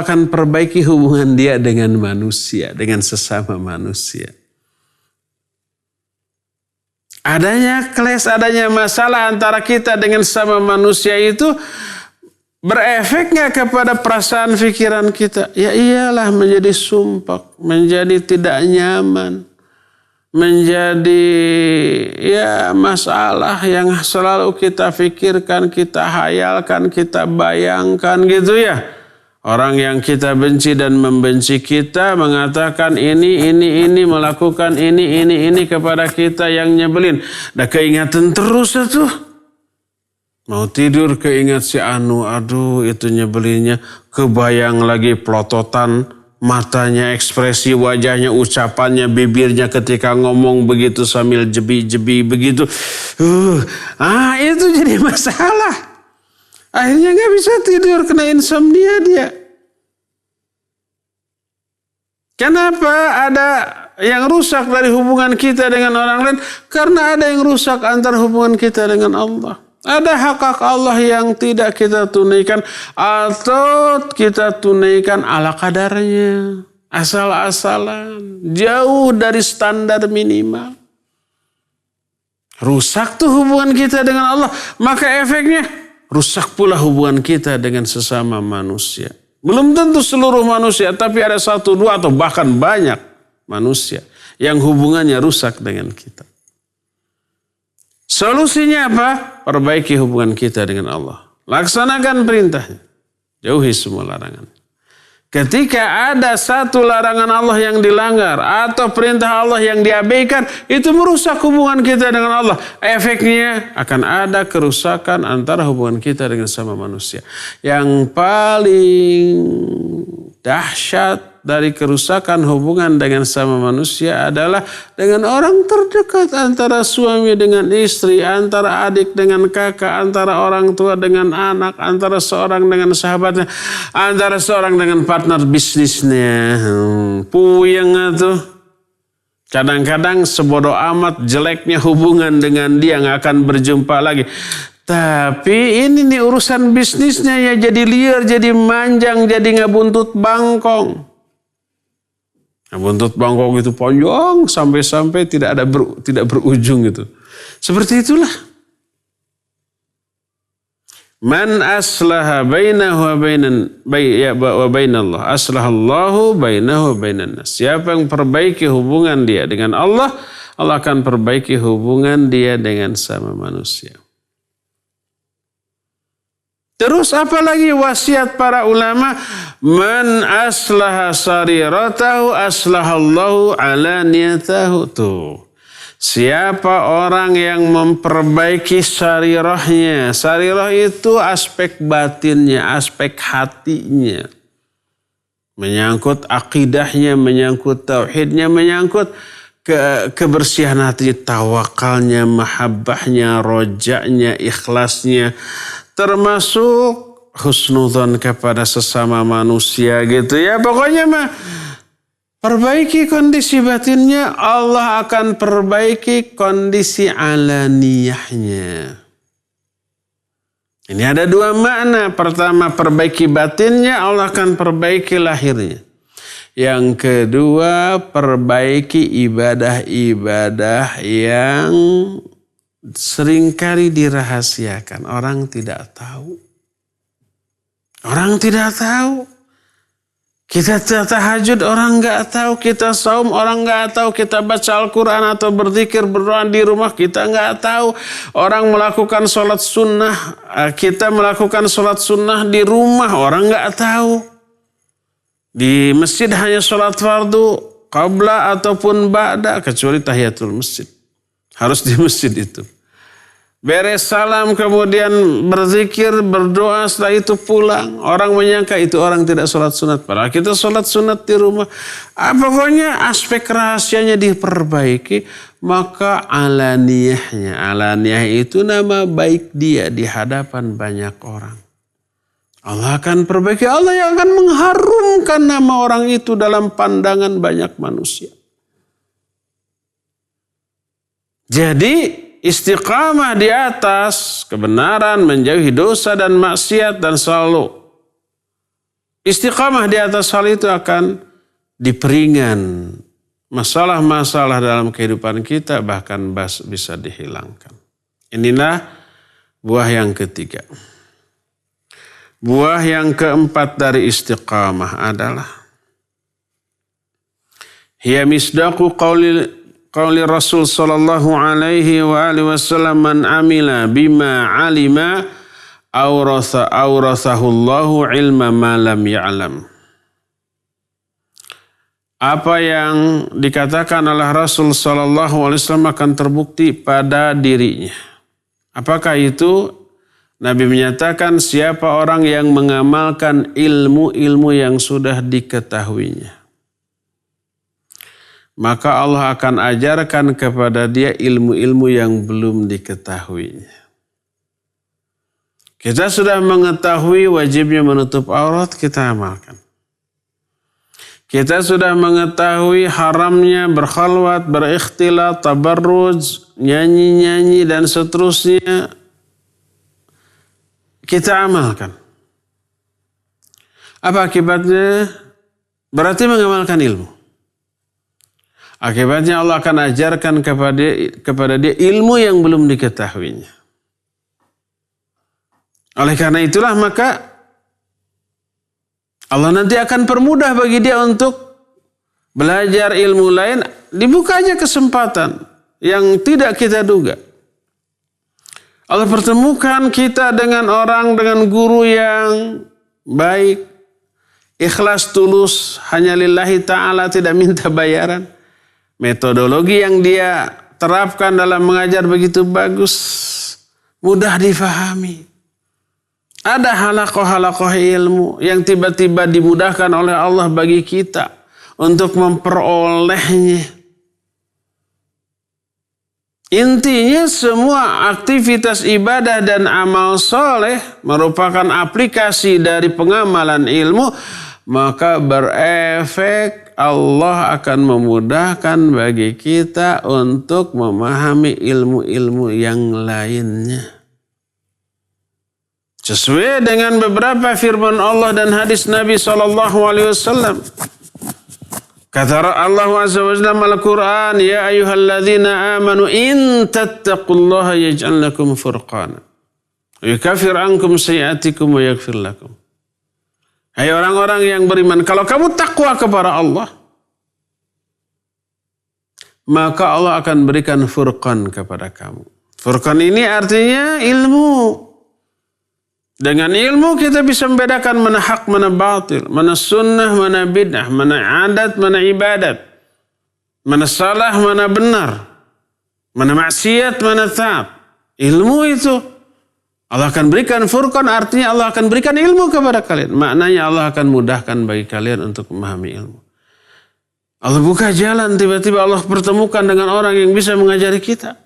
akan perbaiki hubungan dia dengan manusia, dengan sesama manusia. Adanya clash, adanya masalah antara kita dengan sesama manusia itu berefek nggak kepada perasaan pikiran kita? Ya iyalah, menjadi sumpek, menjadi tidak nyaman, menjadi ya masalah yang selalu kita pikirkan, kita hayalkan, kita bayangkan gitu ya. Orang yang kita benci dan membenci kita mengatakan ini, melakukan ini kepada kita yang nyebelin. Dah keingatan terus itu. Mau tidur keingat si Anu, aduh itu nyebelinnya, kebayang lagi pelototan matanya, ekspresi wajahnya, ucapannya, bibirnya ketika ngomong begitu sambil jebi-jebi begitu. Itu jadi masalah. Akhirnya gak bisa tidur, kena insomnia dia. Kenapa ada yang rusak dari hubungan kita dengan orang lain? Karena ada yang rusak antara hubungan kita dengan Allah. Ada hak-hak Allah yang tidak kita tunaikan atau kita tunaikan ala kadarnya. Asal-asalan. Jauh dari standar minimal. Rusak tuh hubungan kita dengan Allah. Maka efeknya rusak pula hubungan kita dengan sesama manusia. Belum tentu seluruh manusia, tapi ada 1, 2 atau bahkan banyak manusia yang hubungannya rusak dengan kita. Solusinya apa? Perbaiki hubungan kita dengan Allah. Laksanakan perintahnya. Jauhi semua larangan. Ketika ada satu larangan Allah yang dilanggar atau perintah Allah yang diabaikan, itu merusak hubungan kita dengan Allah. Efeknya akan ada kerusakan antara hubungan kita dengan sama manusia. Yang paling dahsyat dari kerusakan hubungan dengan sama manusia adalah dengan orang terdekat, antara suami dengan istri, antara adik dengan kakak, antara orang tua dengan anak, antara seorang dengan sahabatnya, antara seorang dengan partner bisnisnya. Puyeng tuh. Kadang-kadang sebodoh amat jeleknya hubungan dengan dia, nggak akan berjumpa lagi. Tapi ini nih urusan bisnisnya ya jadi liar, jadi manjang, jadi ngebuntut bangkong. Buntut bangkok itu panjang sampai tidak berujung gitu. Seperti itulah. Man aslaha bainahu wa bainallah aslahallahu bainahu wa bainan nas. Siapa yang perbaiki hubungan dia dengan Allah, Allah akan perbaiki hubungan dia dengan sama manusia. Terus apalagi wasiat para ulama? Man aslaha sariratahu aslahallahu alaniyatahu. Tuh. Siapa orang yang memperbaiki sarirahnya. Sarirah itu aspek batinnya, aspek hatinya. Menyangkut akidahnya, menyangkut tauhidnya, menyangkut kebersihan hati, tawakalnya, mahabbahnya, rojaknya, ikhlasnya. Termasuk husnudzon kepada sesama manusia gitu ya. Pokoknya mah perbaiki kondisi batinnya, Allah akan perbaiki kondisi alaniyahnya. Ini ada 2 makna. Pertama, perbaiki batinnya, Allah akan perbaiki lahirnya. Yang kedua, perbaiki ibadah-ibadah yang seringkali dirahasiakan. Orang tidak tahu. Orang tidak tahu. Kita tahajud, orang nggak tahu. Kita saum, orang nggak tahu. Kita baca Al-Quran atau berzikir, berdoa di rumah, kita nggak tahu. Orang melakukan sholat sunnah, kita melakukan sholat sunnah di rumah, orang nggak tahu. Di masjid hanya sholat fardu, qabla ataupun ba'da, kecuali tahiyatul masjid. Harus di masjid itu. Beres salam kemudian berzikir, berdoa, setelah itu pulang. Orang menyangka itu orang tidak sholat sunat. Padahal kita sholat sunat di rumah. Pokoknya aspek rahasianya diperbaiki. Maka alaniyahnya. Alaniyah itu nama baik dia di hadapan banyak orang. Allah akan perbaiki. Allah yang akan mengharumkan nama orang itu dalam pandangan banyak manusia. Jadi istiqamah di atas kebenaran, menjauhi dosa dan maksiat, dan selalu istiqamah di atas hal itu akan diperingan. Masalah-masalah dalam kehidupan kita bahkan bisa dihilangkan. Inilah buah yang ketiga. Buah yang keempat dari istiqamah adalah hiya misdaqu qauli Rasul sallallahu alaihi wa alihi wasallam, man amila bima alima awrathahu Allahu ilma ma lam ya'lam. Apa yang dikatakan oleh Rasul sallallahu alaihi wasallam akan terbukti pada dirinya. Apakah itu? Nabi menyatakan siapa orang yang mengamalkan ilmu-ilmu yang sudah diketahuinya, maka Allah akan ajarkan kepada dia ilmu-ilmu yang belum diketahuinya. Kita sudah mengetahui wajibnya menutup aurat, kita amalkan. Kita sudah mengetahui haramnya berkhalwat, berikhtilat, tabarruj, nyanyi-nyanyi dan seterusnya. Kita amalkan. Apa akibatnya? Berarti mengamalkan ilmu. Akibatnya Allah akan ajarkan kepada dia ilmu yang belum diketahuinya. Oleh karena itulah maka Allah nanti akan permudah bagi dia untuk belajar ilmu lain. Dibuka aja kesempatan yang tidak kita duga. Allah pertemukan kita dengan orang, dengan guru yang baik, ikhlas tulus, hanya lillahi ta'ala, tidak minta bayaran. Metodologi yang dia terapkan dalam mengajar begitu bagus, mudah difahami. Ada halakoh-halakoh ilmu yang tiba-tiba dimudahkan oleh Allah bagi kita untuk memperolehnya. Intinya semua aktivitas ibadah dan amal soleh merupakan aplikasi dari pengamalan ilmu, maka berefek Allah akan memudahkan bagi kita untuk memahami ilmu-ilmu yang lainnya. Sesuai dengan beberapa firman Allah dan hadis Nabi SAW. Kata Allah Azza wa Jalla dalam Al-Quran, ya ayyuhalladzina amanu in tattaqullaha yaj'al lakum furqana wa yukaffir ankum sayi'atikum wa yaghfir lakum. Hai orang-orang yang beriman, kalau kamu takwa kepada Allah, maka Allah akan berikan furqan kepada kamu. Furqan ini artinya ilmu. Dengan ilmu kita bisa membedakan mana hak, mana batil, mana sunnah, mana bid'ah, mana adat, mana ibadat, mana salah, mana benar, mana maksiat, mana taat. Ilmu itu Allah akan berikan furqan, artinya Allah akan berikan ilmu kepada kalian. Maknanya Allah akan mudahkan bagi kalian untuk memahami ilmu. Allah buka jalan, tiba-tiba Allah pertemukan dengan orang yang bisa mengajari kita.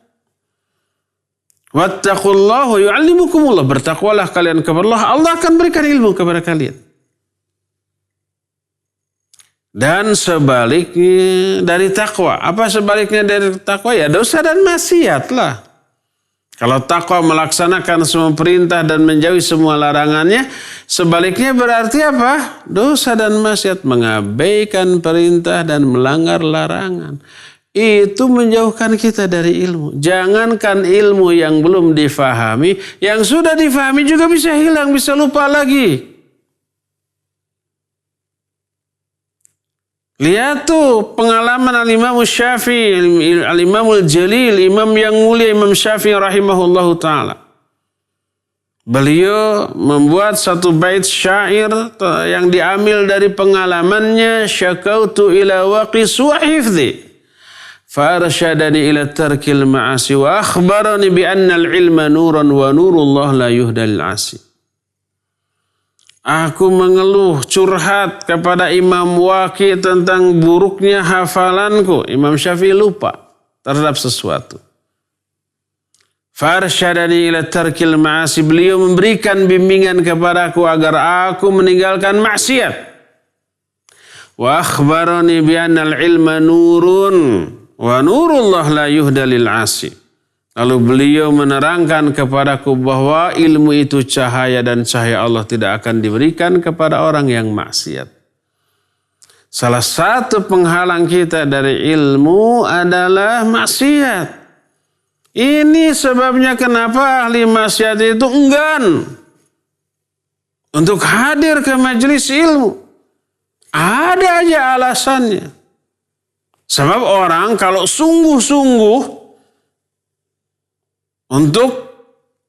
Wattaqullahu yu'allimukumullah. Bertakwalah kalian kepada Allah, Allah akan berikan ilmu kepada kalian. Dan sebaliknya dari takwa. Apa sebaliknya dari takwa? Ya dosa dan maksiat lah. Kalau takwa melaksanakan semua perintah dan menjauhi semua larangannya, sebaliknya berarti apa? Dosa dan maksiat, mengabaikan perintah dan melanggar larangan. Itu menjauhkan kita dari ilmu. Jangankan ilmu yang belum difahami, yang sudah difahami juga bisa hilang, bisa lupa lagi. Lihat tuh pengalaman Al-Imam Syafi'i, Al-Imamul Jalil, imam yang mulia Imam Syafi'i rahimahullahu ta'ala. Beliau membuat satu bait syair yang diambil dari pengalamannya, syakautu ila waqis wa hifdhi farsyadani ila tarkil ma'asi wa akhbarani bi anna al-ilma nuran wa nurullah la yuhdal asi. Aku mengeluh, curhat kepada Imam Waqi tentang buruknya hafalanku. Imam Syafi'i lupa terhadap sesuatu. Farsyadani ila tarkil ma'asi. Beliau memberikan bimbingan kepadaku agar aku meninggalkan maksiat. Wa akhbarani bi anna al-ilma nurun wa nurullah la yuhdalil asi. Lalu beliau menerangkan kepadaku bahwa ilmu itu cahaya dan cahaya Allah tidak akan diberikan kepada orang yang maksiat. Salah satu penghalang kita dari ilmu adalah maksiat. Ini sebabnya kenapa ahli maksiat itu enggan untuk hadir ke majelis ilmu. Ada aja alasannya. Sebab orang kalau sungguh-sungguh untuk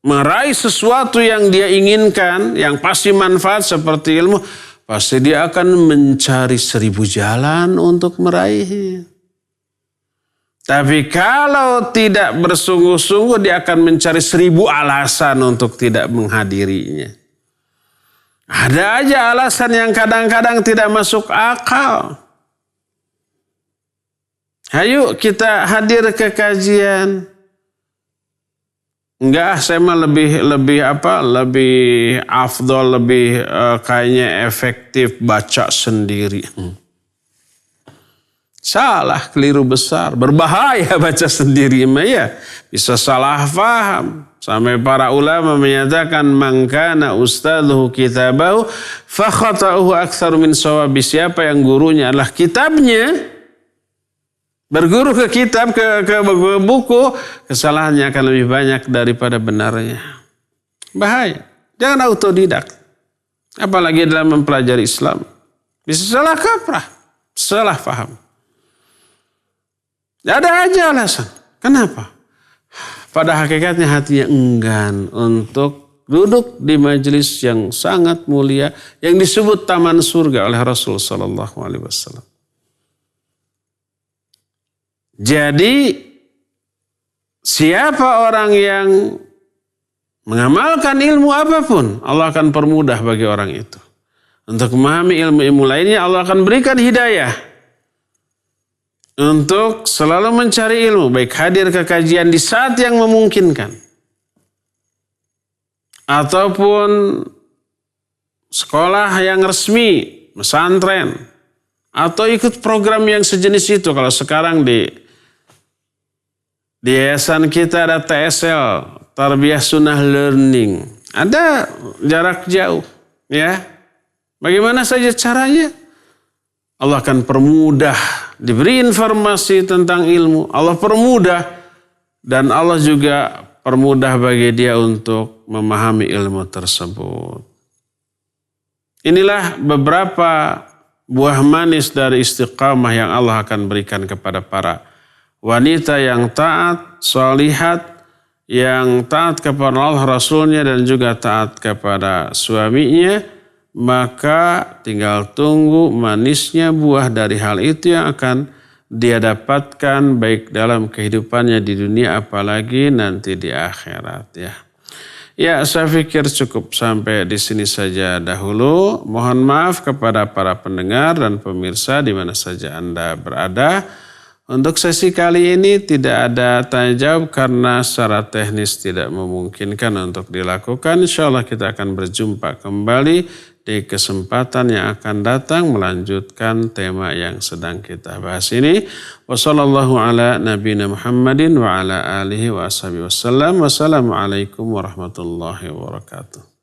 meraih sesuatu yang dia inginkan, yang pasti manfaat seperti ilmu, pasti dia akan mencari 1000 jalan untuk meraihnya. Tapi kalau tidak bersungguh-sungguh, dia akan mencari 1000 alasan untuk tidak menghadirinya. Ada aja alasan yang kadang-kadang tidak masuk akal. Ayo kita hadir ke kajian. Enggak, saya mah lebih afdol, lebih kayaknya efektif baca sendiri. Salah, keliru besar, berbahaya baca sendiri mah ya. Bisa salah faham. Sampai para ulama menyatakan man kana ustadzuhu kitabahu fa khata'uhu aktsaru min shawabi. Siapa yang gurunya adalah kitabnya, berguru ke kitab, ke buku, kesalahannya akan lebih banyak daripada benarnya. Bahaya. Jangan autodidak. Apalagi dalam mempelajari Islam. Bisa salah kaprah, salah faham. Ada aja alasan. Kenapa? Pada hakikatnya hatinya enggan untuk duduk di majelis yang sangat mulia yang disebut taman surga oleh Rasul sallallahu alaihi wasallam. Jadi siapa orang yang mengamalkan ilmu apapun, Allah akan permudah bagi orang itu. Untuk memahami ilmu-ilmu lainnya, Allah akan berikan hidayah untuk selalu mencari ilmu, baik hadir ke kajian di saat yang memungkinkan, ataupun sekolah yang resmi, pesantren, atau ikut program yang sejenis itu. Kalau sekarang di yayasan kita ada TSL, Tarbiyah Sunnah Learning, ada jarak jauh, ya. Bagaimana saja caranya? Allah akan permudah, diberi informasi tentang ilmu, Allah permudah, dan Allah juga permudah bagi dia untuk memahami ilmu tersebut. Inilah beberapa buah manis dari istiqamah yang Allah akan berikan kepada para wanita yang taat, sholihat, yang taat kepada Allah Rasulnya dan juga taat kepada suaminya. Maka tinggal tunggu manisnya buah dari hal itu yang akan dia dapatkan baik dalam kehidupannya di dunia apalagi nanti di akhirat ya. Ya, saya pikir cukup sampai di sini saja dahulu. Mohon maaf kepada para pendengar dan pemirsa di mana saja Anda berada. Untuk sesi kali ini tidak ada tanya jawab karena secara teknis tidak memungkinkan untuk dilakukan. Insya Allah kita akan berjumpa kembali di kesempatan yang akan datang melanjutkan tema yang sedang kita bahas ini. Wassallallahu ala nabiyina Muhammadin wa ala alihi wa ashabihi wasallam. Wassalamualaikum warahmatullahi wabarakatuh.